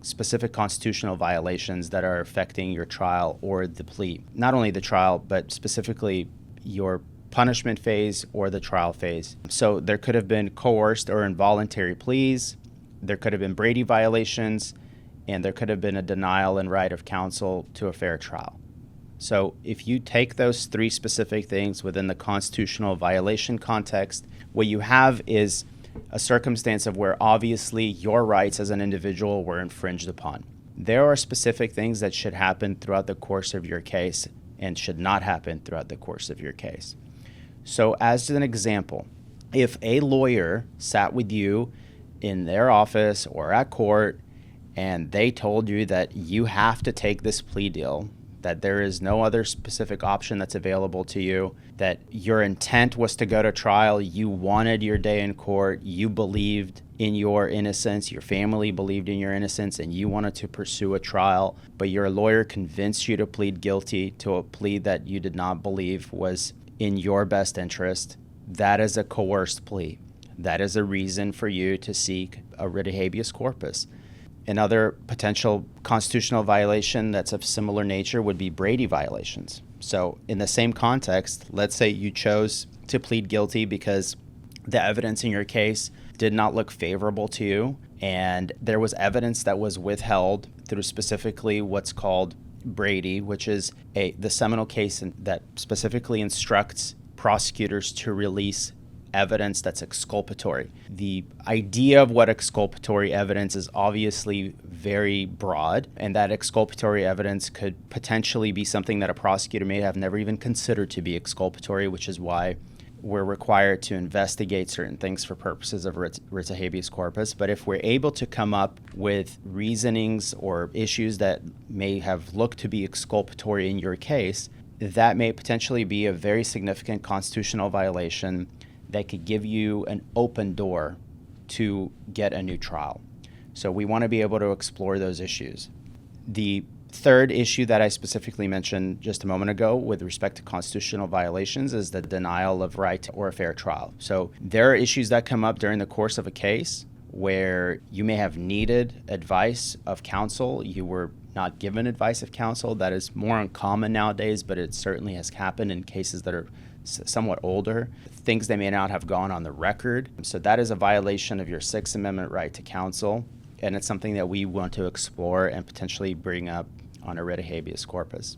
specific constitutional violations that are affecting your trial or the plea. Not only the trial, but specifically your punishment phase or the trial phase. So there could have been coerced or involuntary pleas, there could have been Brady violations, and there could have been a denial in right of counsel to a fair trial. So if you take those three specific things within the constitutional violation context, what you have is a circumstance of where obviously your rights as an individual were infringed upon. There are specific things that should happen throughout the course of your case and should not happen throughout the course of your case. So as an example, if a lawyer sat with you in their office or at court and they told you that you have to take this plea deal, that there is no other specific option that's available to you, that your intent was to go to trial, you wanted your day in court, you believed in your innocence, your family believed in your innocence, and you wanted to pursue a trial, but your lawyer convinced you to plead guilty to a plea that you did not believe was in your best interest, that is a coerced plea. That is a reason for you to seek a writ of habeas corpus. Another potential constitutional violation that's of similar nature would be Brady violations. So in the same context, let's say you chose to plead guilty because the evidence in your case did not look favorable to you, and there was evidence that was withheld through specifically what's called Brady, which is the seminal case that specifically instructs prosecutors to release evidence that's exculpatory. The idea of what exculpatory evidence is obviously very broad, and that exculpatory evidence could potentially be something that a prosecutor may have never even considered to be exculpatory, which is why we're required to investigate certain things for purposes of writ of habeas corpus. But if we're able to come up with reasonings or issues that may have looked to be exculpatory in your case, that may potentially be a very significant constitutional violation that could give you an open door to get a new trial. So we want to be able to explore those issues. The third issue that I specifically mentioned just a moment ago with respect to constitutional violations is the denial of right or a fair trial. So there are issues that come up during the course of a case where you may have needed advice of counsel. You were not given advice of counsel. That is more uncommon nowadays, but it certainly has happened in cases that are somewhat older, things that may not have gone on the record. So that is a violation of your Sixth Amendment right to counsel, and it's something that we want to explore and potentially bring up on a writ of habeas corpus.